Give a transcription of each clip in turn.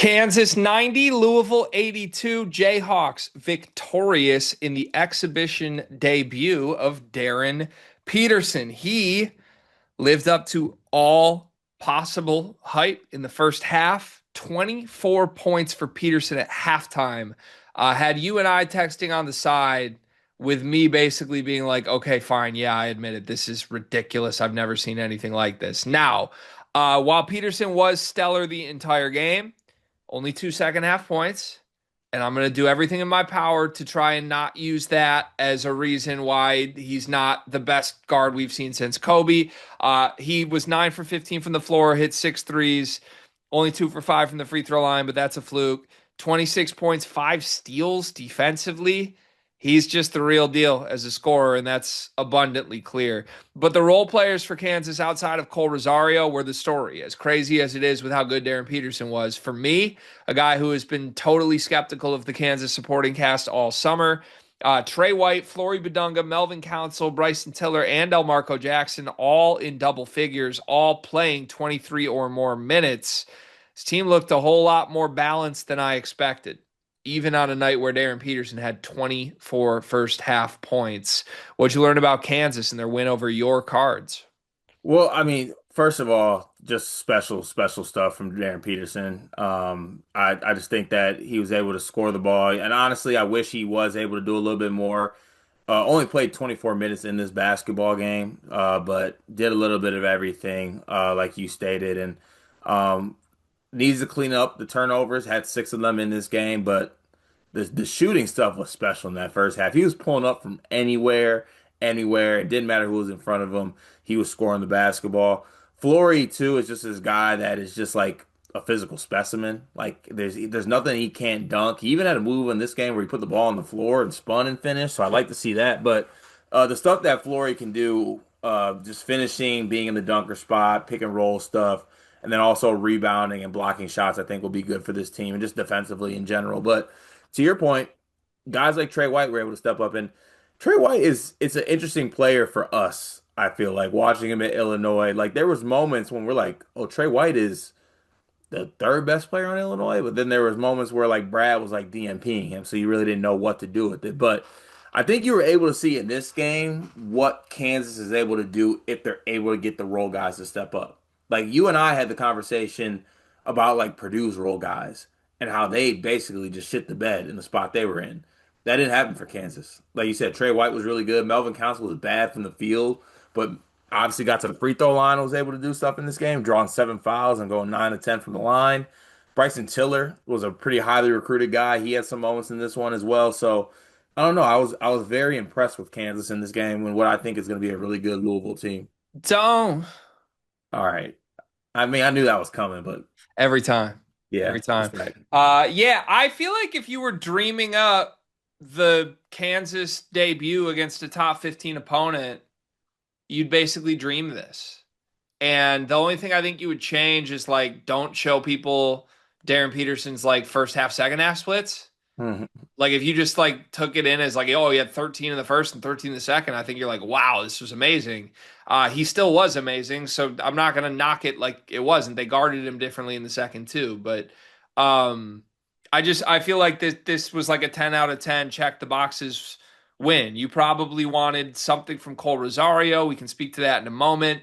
Kansas 90, Louisville 82, Jayhawks victorious in the exhibition debut of Darren Peterson. He lived up to all possible hype in the first half. 24 points for Peterson at halftime. Had you and I texting on the side with me basically being like, okay, fine. Yeah, I admit it. This is ridiculous. I've never seen anything like this. Now, while Peterson was stellar the entire game, only two second half points. And I'm going to do everything in my power to try and not use that as a reason why he's not the best guard we've seen since Kobe. He was 9 for 15 from the floor, hit six threes, only 2 for 5 from the free throw line, but that's a fluke. 26 points, 5 steals defensively. He's just the real deal as a scorer, and that's abundantly clear. But the role players for Kansas outside of Cole Rosario were the story. As crazy as it is with how good Darren Peterson was, for me, a guy who has been totally skeptical of the Kansas supporting cast all summer, Trey White, Flory Badunga, Melvin Council, Bryson Tiller, and Elmarco Jackson, all in double figures, all playing 23 or more minutes. His team looked a whole lot more balanced than I expected, even on a night where Darren Peterson had 24 first half points. What'd you learn about Kansas and their win over your Cards? Well, I mean, first of all, just special stuff from Darren Peterson. I just think that he was able to score the ball, and honestly, I wish he was able to do a little bit more. Only played 24 minutes in this basketball game, but did a little bit of everything, like you stated, and um, needs to clean up the turnovers. Had six of them in this game, but the shooting stuff was special in that first half. He was pulling up from anywhere. It didn't matter who was in front of him. He was scoring the basketball. Flory too is just this guy that is just like a physical specimen. Like there's nothing he can't dunk. He even had a move in this game where he put the ball on the floor and spun and finished. So I like to see that. But the stuff that Flory can do, just finishing, being in the dunker spot, pick and roll stuff, and then also rebounding and blocking shots, I think will be good for this team and just defensively in general. But to your point, guys like Trey White were able to step up, and Trey White is it's an interesting player for us. I feel like watching him at Illinois, like there was moments when we're like, oh, Trey White is the third best player on Illinois, but then there was moments where like Brad was like DMPing him, so you really didn't know what to do with it. But I think you were able to see in this game what Kansas is able to do if they're able to get the role guys to step up. Like you and I had the conversation about like Purdue's role guys and how they basically just shit the bed in the spot they were in. That didn't happen for Kansas. Like you said, Trey White was really good. Melvin Council was bad from the field, but obviously got to the free throw line and was able to do stuff in this game, drawing seven fouls and going 9 of 10 from the line. Bryson Tiller was a pretty highly recruited guy. He had some moments in this one as well. So I don't know. I was very impressed with Kansas in this game and what I think is going to be a really good Louisville team. Don't. All right. I mean, I knew that was coming, but Every time. yeah, Every time. respect. Yeah, I feel like if you were dreaming up the Kansas debut against a top 15 opponent, you'd basically dream this. And the only thing I think you would change is like don't show people Darren Peterson's like first half, second half splits. Mhm. Like if you just like took it in as like, oh, he had 13 in the first and 13 in the second, I think you're like, wow, this was amazing. He still was amazing, so I'm not gonna knock it like it wasn't. They guarded him differently in the second too, but um, I feel like this was like a 10 out of 10 check the boxes win. You probably wanted something from Cole Rosario. We can speak to that in a moment,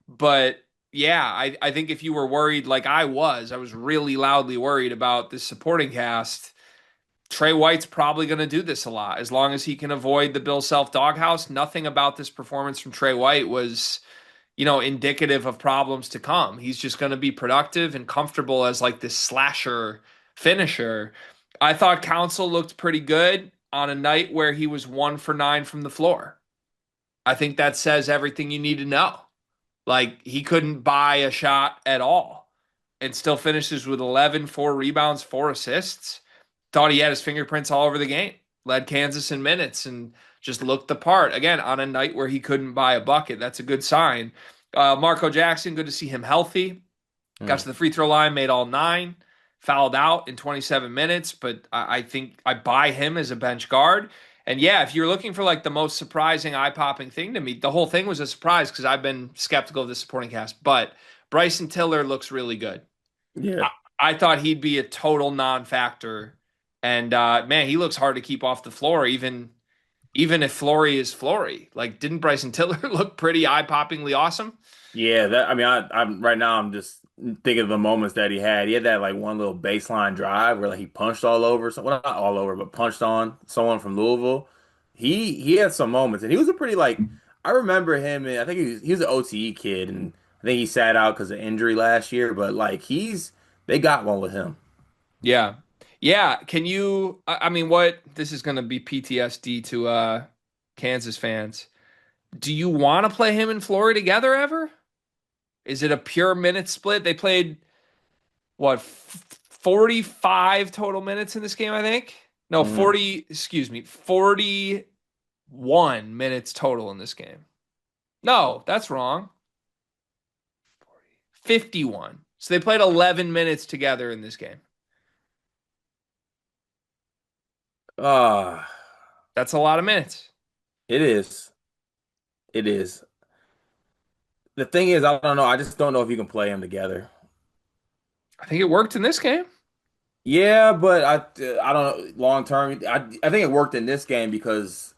but yeah, I think if you were worried like I was really loudly worried about this supporting cast. Trey White's probably going to do this a lot as long as he can avoid the Bill Self doghouse. Nothing about this performance from Trey White was, indicative of problems to come. He's just going to be productive and comfortable as like this slasher finisher. I thought Council looked pretty good on a night where he was 1 for 9 from the floor. I think that says everything you need to know. Like he couldn't buy a shot at all and still finishes with 11, 4 rebounds, 4 assists. Thought he had his fingerprints all over the game. Led Kansas in minutes and just looked the part. Again, on a night where he couldn't buy a bucket. That's a good sign. Marco Jackson, good to see him healthy. Got Mm. to the free throw line, made all nine. Fouled out in 27 minutes, but I think I buy him as a bench guard. And yeah, if you're looking for like the most surprising, eye-popping thing to me, the whole thing was a surprise because I've been skeptical of the supporting cast. But Bryson Tiller looks really good. Yeah. I thought he'd be a total non-factor. And man, he looks hard to keep off the floor, even if Flory is Flory. Like, didn't Bryson Tiller look pretty eye-poppingly awesome? Yeah, that I mean, I'm right now. I'm just thinking of the moments that he had. He had that like one little baseline drive where like he punched all over, so well, not all over, but punched on someone from Louisville. He had some moments, and he was a pretty like I remember him. And I think he was an OTE kid, and I think he sat out because of injury last year. But like they got one with him. Yeah. Yeah. Can you, I mean, what, this is going to be PTSD to Kansas fans. Do you want to play him and Flory together ever? Is it a pure minute split? They played what 45 total minutes in this game, I think. No, Mhm. 40, excuse me, 41 minutes total in this game. No, that's wrong. 51. So they played 11 minutes together in this game. Ah, That's a lot of minutes. it is. It is. The thing is, I don't know. I just don't know if you can play them together. I think it worked in this game. Yeah, but I don't know long term. I think it worked in this game because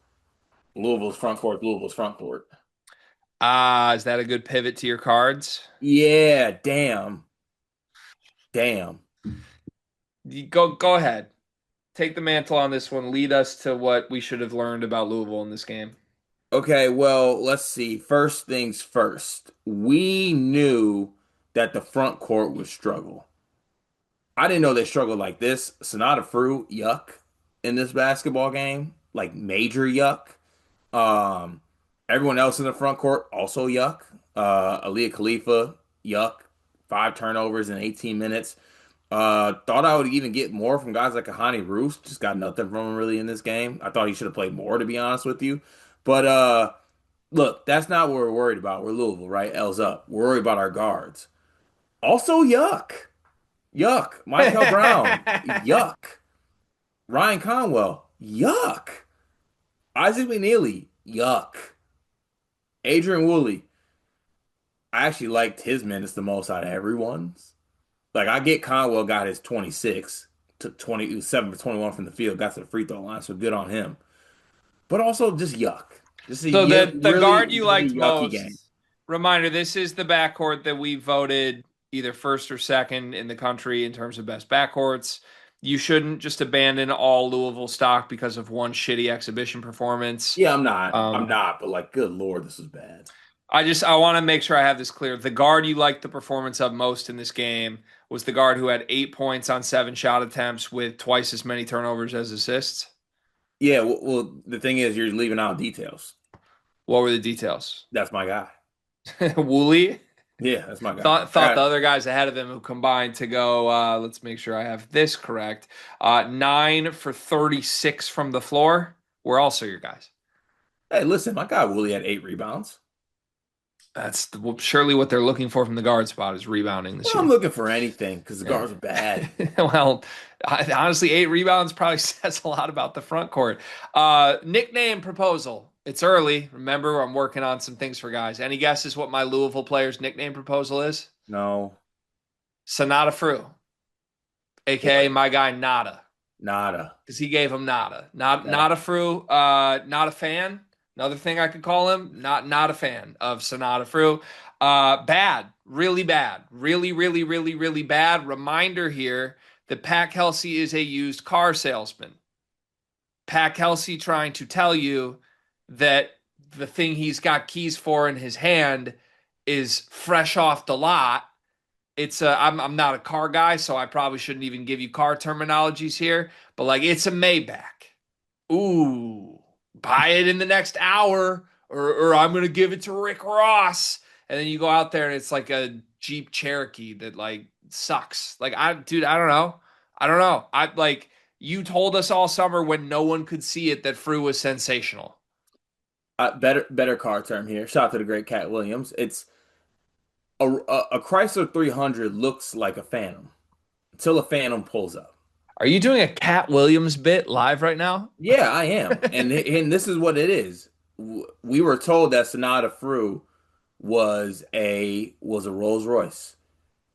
Louisville's front court. Is that a good pivot to your cards? Yeah, damn, damn. Go ahead. Take the mantle on this one. Lead us to what we should have learned about Louisville in this game. Okay, well, let's see. First things first. We knew that the front court would struggle. I didn't know they struggled like this. Sonata Fruit, yuck, in this basketball game, like major yuck. Um, Everyone else in the front court also yuck. Aaliyah Khalifa, yuck. 5 turnovers in 18 minutes. Thought I would even get more from guys like Kahani Roos. Just got nothing from him really in this game. I thought he should have played more, to be honest with you. But look, that's not what we're worried about. We're Louisville, right? L's up. We're worried about our guards. Also, yuck. Yuck. Michael Brown, yuck. Ryan Conwell, yuck. Isaac McNeely, yuck. Adrian Woolley, I actually liked his minutes the most out of everyone's. Like I get Conwell got his 26 to 27 for 21 from the field, got to the free throw line, so good on him. But also just yuck. Just a So the guard really, you really liked yucky game. most, reminder, this is the backcourt that we voted either first or second in the country in terms of best backcourts. You shouldn't just abandon all Louisville stock because of one shitty exhibition performance. Yeah, I'm not. I'm Um, not, but like, good Lord, this is bad. I want to make sure I have this clear. The guard you liked the performance of most in this game was the guard who had 8 points on 7 shot attempts with twice as many turnovers as assists. Yeah, the thing is, you're leaving out details. What were the details? That's my guy. Woolley Yeah, that's my guy. thought the other guys ahead of him who combined to go. Let's make sure I have this correct. 9 for 36 from the floor. We're also your guys. Hey, listen, my guy Willie had 8 rebounds. Well, surely what they're looking for from the guard spot is rebounding this Well, I'm year. looking for anything because the Yeah. guards are bad. Well, honestly, 8 rebounds probably says a lot about the front court. Nickname proposal. It's early. Remember, I'm working on some things for guys. Any guesses what my Louisville player's nickname proposal is? No, Sonata Fru, aka what? my guy Nada, Nada. because he gave him Nada. Not That, not a Fru. Not a fan. Another thing I could call him. Not a fan of Sonata Fru. Bad. Really bad. Really, really, really, really bad. Reminder here that Pat Kelsey is a used car salesman. Pat Kelsey trying to tell you that the thing he's got keys for in his hand is fresh off the lot. I'm not a car guy, so I probably shouldn't even give you car terminologies here, but like it's a Maybach. Ooh, buy it in the next hour, or I'm gonna give it to Rick Ross. And then you go out there and it's like a Jeep Cherokee that like sucks. Like dude, I don't know. I don't know. I like you told us all summer when no one could see it that Frew was sensational. better car term here. Shout out to the great Cat Williams. It's a Chrysler 300 looks like a Phantom until a Phantom pulls up. Are you doing a Cat Williams bit live right now? Yeah, I am, and this is what it is. We were told that Sonata Frew was a Rolls Royce.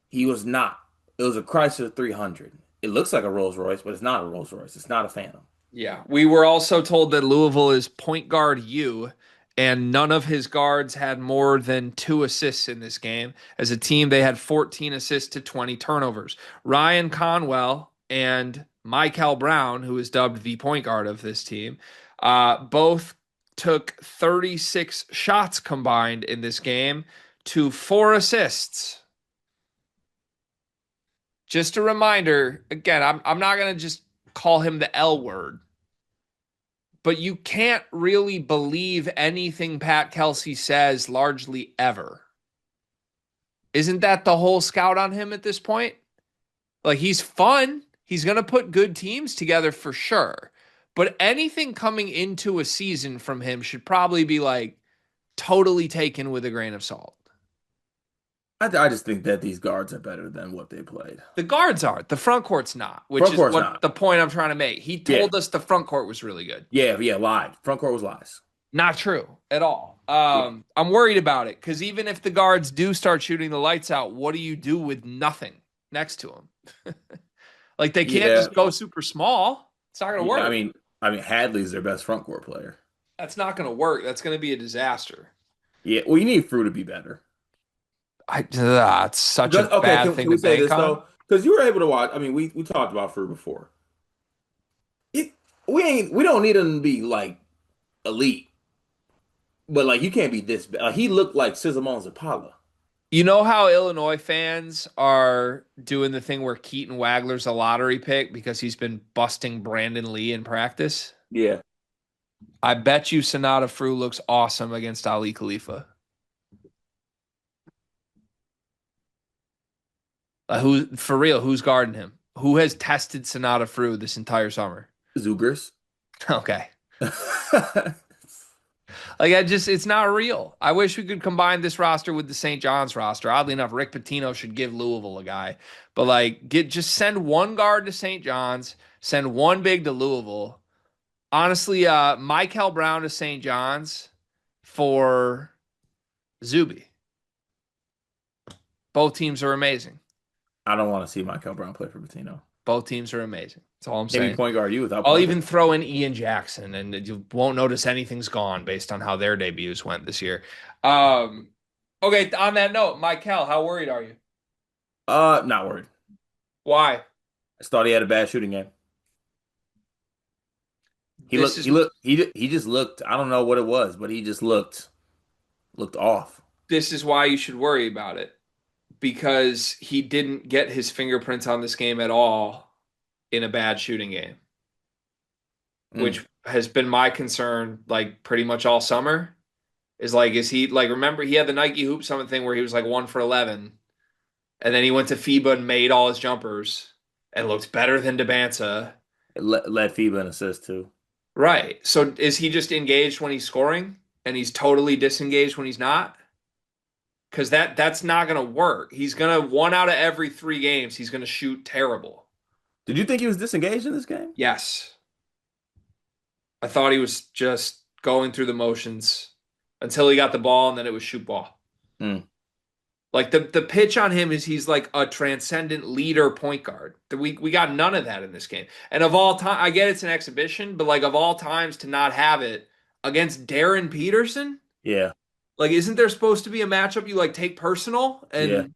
He was not. It was a Chrysler 300. It looks like a Rolls Royce, but it's not a Rolls Royce. It's not a Phantom. Yeah. We were also told that Louisville is point guard U, and none of his guards had more than 2 assists in this game. As a team, they had 14 assists to 20 turnovers. Ryan Conwell and Michael Brown, who is dubbed the point guard of this team, both took 36 shots combined in this game to 4 assists. Just a reminder, again, I'm not gonna just call him the L word, but you can't really believe anything Pat Kelsey says largely ever. Isn't that the whole scout on him at this point? Like he's fun. He's gonna put good teams together for sure. But anything coming into a season from him should probably be like totally taken with a grain of salt. I just think that these guards are better than what they played. The guards are. The front court's not, which Front is court's what not. the point I'm trying to make. He Yeah, told us the front court was really good. yeah, lied. Front court was lies. Not true at all. Yeah, I'm worried about it because even if the guards do start shooting the lights out, what do you do with nothing next to them? Like they can't yeah, just go super small. It's not going to yeah. work. Hadley's their best front court player. That's not going to work. That's going to be a disaster. Yeah, well, you need Fruit to be better. It's such a Okay, bad can thing to we say bank this on. though? Because you were able to watch. I mean, we talked about Fruit before. It, we don't need him to be like elite, but like you can't be this bad. Like, he looked like Sizzamon Zapala. You know how Illinois fans are doing the thing where Keaton Wagler's a lottery pick because he's been busting Brandon Lee in practice? Yeah, I bet you Sonata Frew looks awesome against Ali Khalifa. Who for real? Who's guarding him? Who has tested Sonata Frew this entire summer? Zugers. Okay, like it's not real. I wish we could combine this roster with the St. John's roster. Oddly enough, Rick Pitino should give Louisville a guy, but like just send one guard to St. John's, send one big to Louisville. Honestly, Michael Brown to St. John's for Zuby. Both teams are amazing. I don't want to see Michael Brown play for Patino. Both teams are amazing. That's all I'm Maybe saying. point guard you without I'll point guard. even throw in Ian Jackson, and you won't notice anything's gone based on how their debuts went this year. Um, okay, on that note, Michael, how worried are you? Not worried. Why? I just thought he had a bad shooting game. This is He just looked. I don't know what it was, but he just looked off. this is why you should worry about it because he didn't get his fingerprints on this game at all in a bad shooting game, Mm. which has been my concern like pretty much all summer. Is he like remember he had the Nike Hoop Summit thing where he was like 1 for 11, and then he went to FIBA and made all his jumpers and looked better than Debanza. Led FIBA an assist too. Right. So is he just engaged when he's scoring and he's totally disengaged when he's not? Because that's not gonna work. He's gonna 1 out of every 3 games, he's gonna shoot terrible. Did you think he was disengaged in this game? Yes. I thought he was just going through the motions until he got the ball and then it was shoot ball. Mm. Like the pitch on him is he's like a transcendent leader point guard. We got none of that in this game. And of all time, I get it's an exhibition, but like of all times to not have it against Darren Peterson, Yeah, like isn't there supposed to be a matchup you like take personal? yeah, And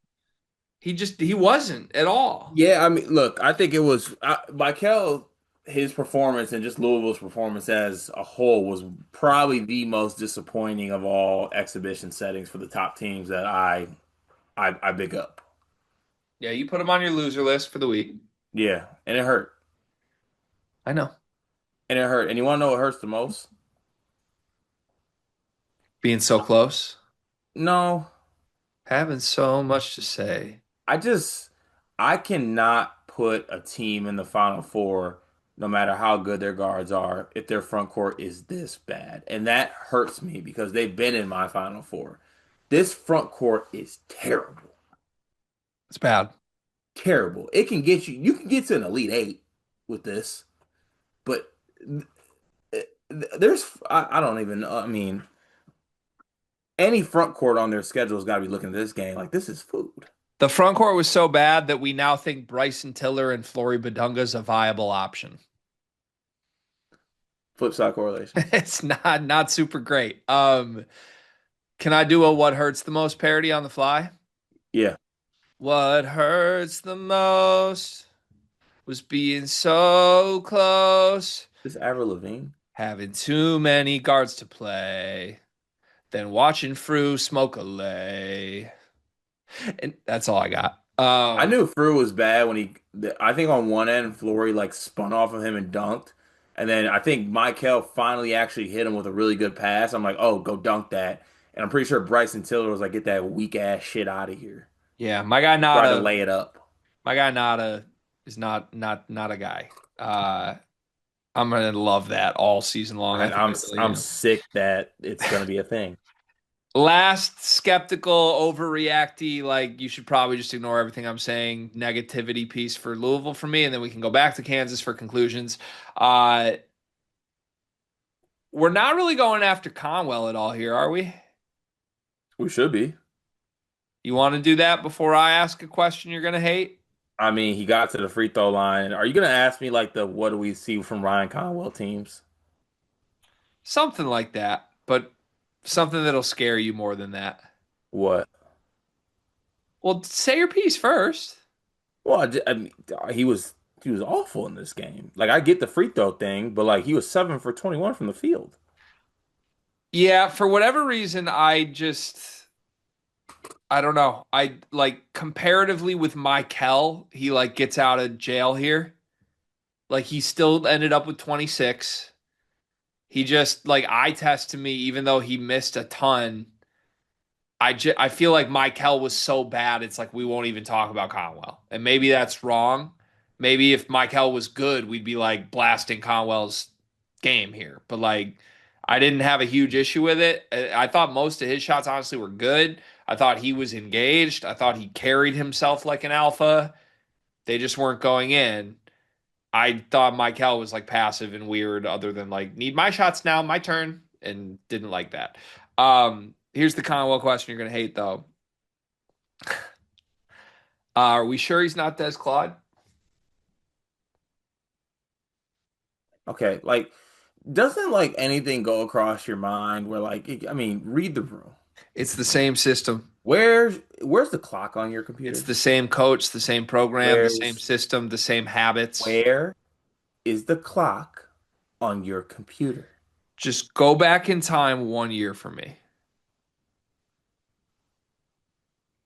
he wasn't at all. yeah. I mean, look, I think it was Michael. His performance and just Louisville's performance as a whole was probably the most disappointing of all exhibition settings for the top teams that I big up. Yeah, you put him on your loser list for the week. Yeah, and it hurt. I know. And it hurt. And you want to know what hurts the most? Being so close, No, having so much to say. I just I cannot put a team in the Final Four, no matter how good their guards are, if their front court is this bad. And that hurts me because they've been in my Final Four. This front court is terrible. It's bad. Terrible. It can get you can get to an Elite Eight with this, but there's I don't even know. I mean, any front court on their schedule has got to be looking at this game like this is food. The front court was so bad that we now think Bryson Tiller and Flory Badunga is a viable option. Flip side correlation. It's not super great. Can I do a what hurts the most parody on the fly? Yeah. What hurts the most was being so close, This Avril Lavigne. having too many guards to play, then watching Fru smoke a lay. And that's all I got. I knew Fru was bad when I think on one end, Flory like spun off of him and dunked. And then I think Michael finally actually hit him with a really good pass. I'm like, oh, go dunk that. And I'm pretty sure Bryson Tiller was like, get that weak ass shit out of here. Yeah, Tried to lay it up. My guy Nada is not a guy. I'm gonna love that all season long. I think I really I'm am. sick that it's gonna be a thing. Last skeptical, overreacty, like you should probably just ignore everything I'm saying. Negativity piece for Louisville for me, and then we can go back to Kansas for conclusions. Uh, we're not really going after Conwell at all here, are we? We should be. You want to do that before I ask a question you're gonna hate? I mean, he got to the free throw line. Are you gonna ask me like the what do we see from Ryan Conwell teams? Something like that, but something that'll scare you more than that. What? Well, say your piece first. Well, I mean, he was awful in this game. Like I get the free throw thing, but like he was 7 for 21 from the field. Yeah, for whatever reason, I don't know. I like comparatively with Mikel, he like gets out of jail here. Like he still ended up with 26. He just like eye test to me, even though he missed a ton. I feel like Mikel was so bad, it's like we won't even talk about Conwell. And maybe that's wrong. Maybe if Mikel was good, we'd be like blasting Conwell's game here. But like, I didn't have a huge issue with it. I thought most of his shots honestly were good. I thought he was engaged. I thought he carried himself like an alpha. They just weren't going in. I thought Mikel was like passive and weird, other than like, need my shots now, my turn, and didn't like that. Here's the Conwell question you're gonna hate though. Are we sure he's not Des Claude? Okay, like doesn't like anything go across your mind where like I mean, read the room. It's the same system. Where's the clock on your It's computer? the same coach, the same program, the same Where's system, the same habits. where is the clock on your computer? Just go back in time 1 year for me.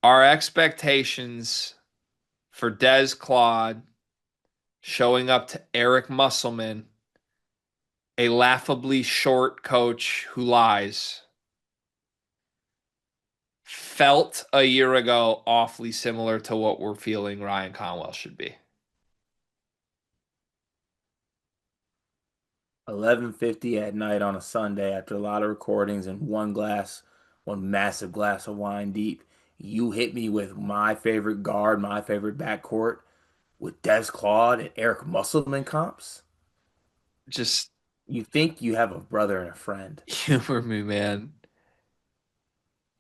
Our expectations for Des Claude showing up to Eric Musselman, a laughably short coach who lies, felt a year ago awfully similar to what we're feeling Ryan Conwell should be. 11:50 at night on a Sunday after a lot of recordings and one massive glass of wine deep. You hit me with my favorite guard, my favorite backcourt with Des Claude and Eric Musselman comps. Just You think you have a brother and a friend. humor me, man.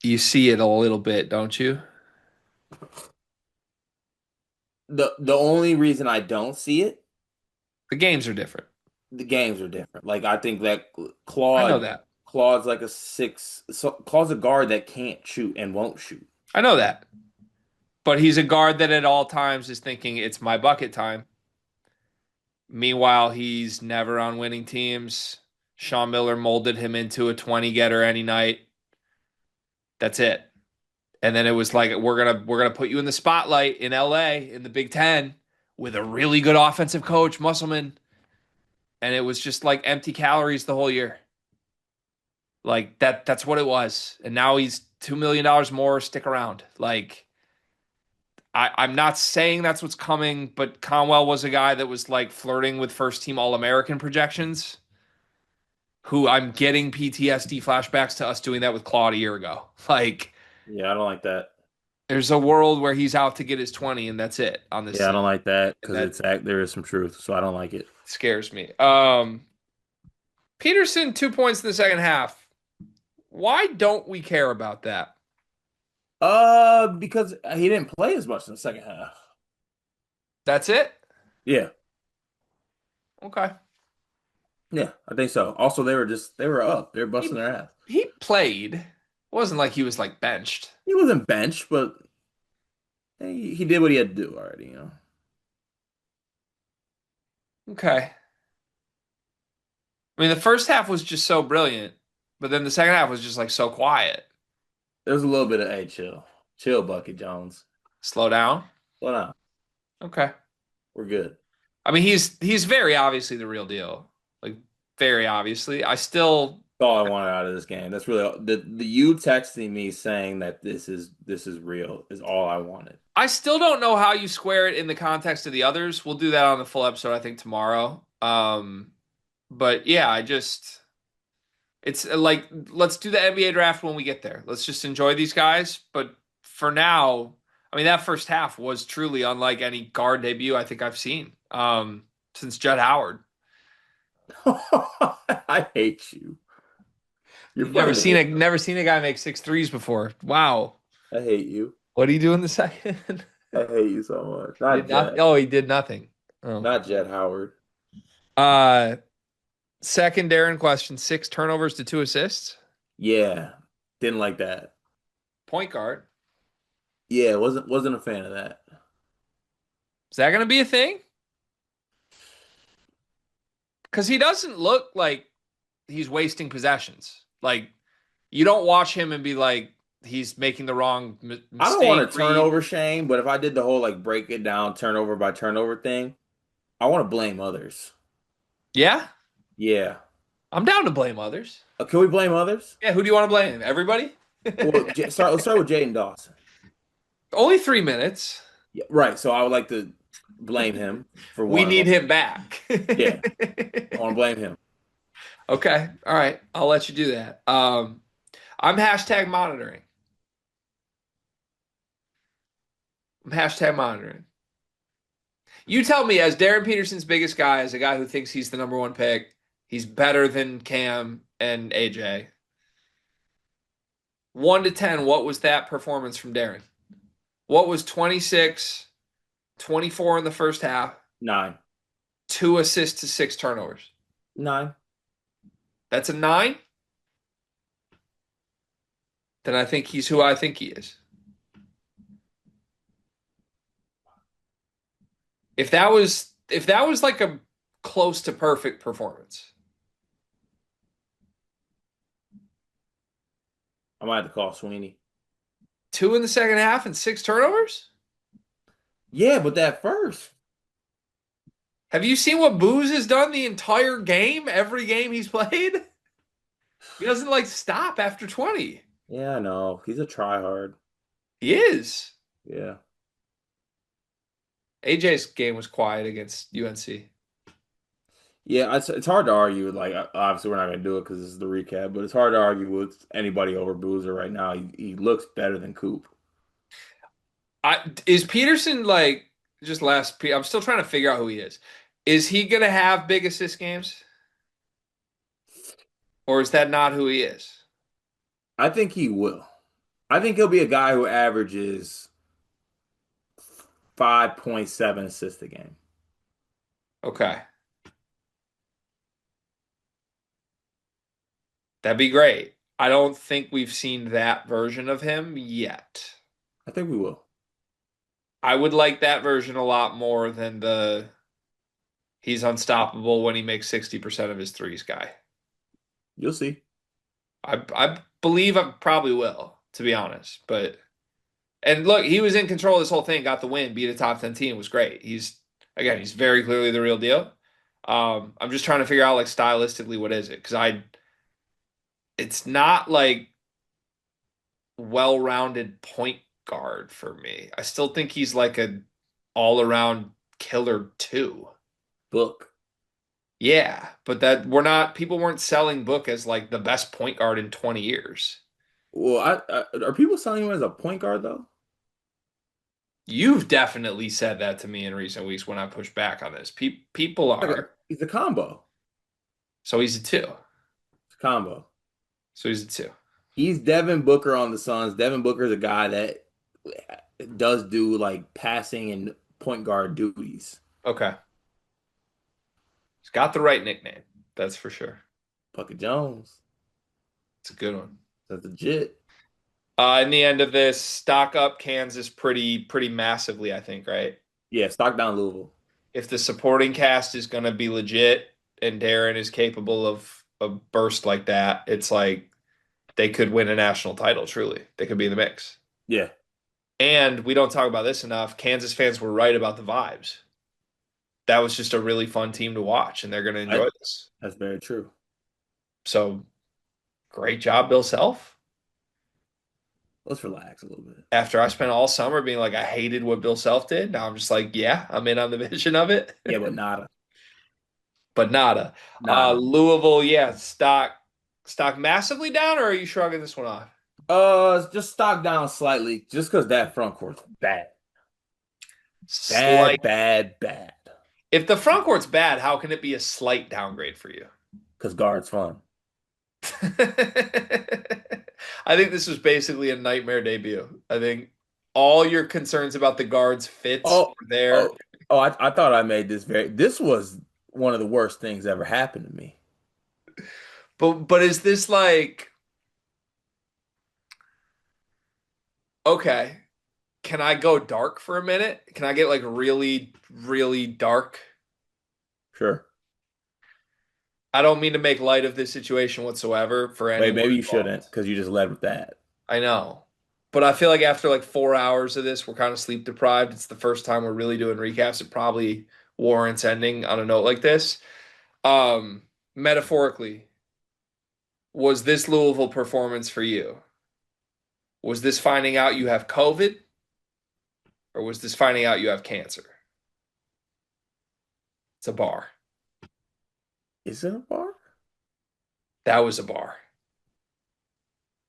You see it a little bit, don't you? The only reason I don't see it, The games are different. the games are different. Like I think that I know that. Claude's like a six. So Claude's a guard that can't shoot and won't shoot. I know that. But he's a guard that at all times is thinking it's my bucket time. Meanwhile, he's never on winning teams. Sean Miller molded him into a 20 getter any night. That's it. And then it was like we're gonna put you in the spotlight in LA in the Big Ten with a really good offensive coach, Musselman. And it was just like empty calories the whole year. Like that's what it was. And now he's $2 million more, stick around. Like I'm not saying that's what's coming, but Conwell was a guy that was like flirting with first team All American projections, who I'm getting PTSD flashbacks to us doing that with Claude a year ago. Like, Yeah, I don't like that. there's a world where he's out to get his 20 and that's it on this Yeah, I team. don't like that And because that there is some truth, so I don't like it. scares me. Peterson, 2 points in the second half. Why don't we care about that? Because he didn't play as much in the second half. That's it? Yeah, Okay. yeah, I think so. Also, they were up. They were busting He their ass. he played. It wasn't like he was like benched. He wasn't benched, but he did what he had to do already, you know. Okay. I mean, the first half was just so brilliant, but then the second half was just like so quiet. There's a little bit of chill, Bucky Jones. Slow down. Slow down. Okay. We're good. I mean, he's very obviously the real deal. Like very obviously. That's all I wanted out of this game. That's really the you texting me saying that this is real is all I wanted. I still don't know how you square it in the context of the others. We'll do that on the full episode, I think, tomorrow. But yeah, it's like let's do the NBA draft when we get there. Let's just enjoy these guys. But for now, I mean, that first half was truly unlike any guard debut I think I've seen since Judd Howard. I hate you. You're You've never funny to seen me. a guy make six threes before. Wow. I hate you. What do you do in the second? I hate you so much. Did Not not. Jet. Oh, he did nothing. Oh. Not Jet Howard. Uh, Second Darren question: 6 turnovers to 2 assists. Yeah. Didn't like that. Point guard. Yeah, wasn't a fan of that. Is that going to be a thing? Because he doesn't look like he's wasting possessions. Like you don't watch him and be like he's making the wrong I don't mistake want to read. turnover shame, but if I did the whole like break it down turnover by turnover thing, I want to blame others. Yeah, Yeah. I'm down to blame others. Can we blame others? Yeah, who do you want to blame? Everybody? Well, let's start with Jaden Dawson. Only 3 minutes. Yeah, right. So I would like to blame him for We one of them. need him back. Yeah, I want to blame him. Okay. All right. I'll let you do that. I'm hashtag monitoring. I'm hashtag monitoring. You tell me, as Darren Peterson's biggest guy, as a guy who thinks he's the number one pick, he's better than Cam and AJ. 1 to 10, what was that performance from Darren? What was 26, 24 in the first half, 9. 2 assists to 6 turnovers? 9. That's a 9? Then I think he's who I think he is. If that was like a close to perfect performance. I might have to call Sweeney. 2 in the second half and 6 turnovers? Yeah, but that first. Have you seen what Booz has done the entire game? Every game he's played? He doesn't like stop after 20. Yeah, I know. He's a tryhard. He is. Yeah. AJ's game was quiet against UNC. Yeah, it's hard to argue with, like, obviously we're not gonna do it because this is the recap, but it's hard to argue with anybody over Boozer right now. He looks better than Coop. Is Peterson like just last? I'm still trying to figure out who he is. Is he gonna have big assist games, or is that not who he is? I think he will. I think he'll be a guy who averages 5.7 assists a game. Okay, that'd be great. I don't think we've seen that version of him yet. I think we will. I would like that version a lot more than the he's unstoppable when he makes 60% of his threes guy. You'll see. I believe I probably will, to be honest. But and look, he was in control of this whole thing, got the win, beat a top 10 team, was great. He's very clearly the real deal. I'm just trying to figure out like stylistically what is it? Because it's not like well-rounded point guard for me. I still think he's like a all-around killer too. Book. Yeah, but that we're not people weren't selling Book as like the best point guard in 20 years. Well, are people selling him as a point guard though? You've definitely said that to me in recent weeks when I push back on this. People Like are. he's a combo. So he's a two. It's a combo. So he's a two. He's Devin Booker on the Suns. Devin Booker is a guy that does do like passing and point guard duties. Okay. He's got the right nickname. That's for sure. Puckett Jones. It's a good one. That's legit. In the end of this, stock up Kansas pretty massively, I think, right? Yeah, stock down Louisville. If the supporting cast is going to be legit and Darren is capable of a burst like that, it's like they could win a national title, truly. They could be in the mix. Yeah, And we don't talk about this enough. Kansas fans were right about the vibes. That was just a really fun team to watch, and they're going to enjoy I, this. that's very true. So great job, Bill Self. Let's relax a little bit. After I spent all summer being like, I hated what Bill Self did, now I'm just like, yeah, I'm in on the vision of it. Yeah, but nada, But nada. nada. Louisville, yeah, stock massively down, or are you shrugging this one off? Just stock down slightly, just because that front court's bad, Slight. bad, bad, bad. If the front court's bad, how can it be a slight downgrade for you? Because guard's fun. I think this was basically a nightmare debut. I think all your concerns about the guards' fits Oh, were there. oh, oh! I thought I made this very. This was one of the worst things ever happened to me. But is this like okay, can I go dark for a minute? Can I get like really dark? Sure. I don't mean to make light of this situation whatsoever for Wait, anyone maybe you shouldn't involved. because you just led with that. I know. But I feel like after like 4 hours of this, we're kind of sleep deprived. It's the first time we're really doing recaps. It probably warrants ending on a note like this. Metaphorically, was this Louisville performance for you? Was this finding out you have COVID, or was this finding out you have cancer? It's a bar. Is it a bar? That was a bar.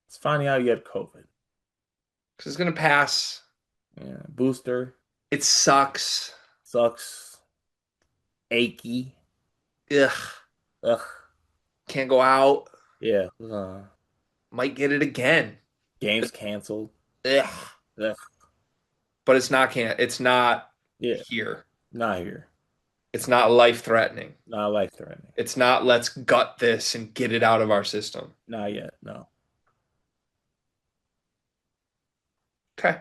It's finding out you had COVID. Because it's gonna pass. Yeah, booster It sucks. sucks. Achy. Ugh. Ugh. Can't go out. Yeah. Might get it again. Games canceled. Ugh. Ugh. But it's not can't. It's not Yeah. here. Not here. It's not life threatening. Not life threatening. It's not let's gut this and get it out of our system. Not yet. No. Okay.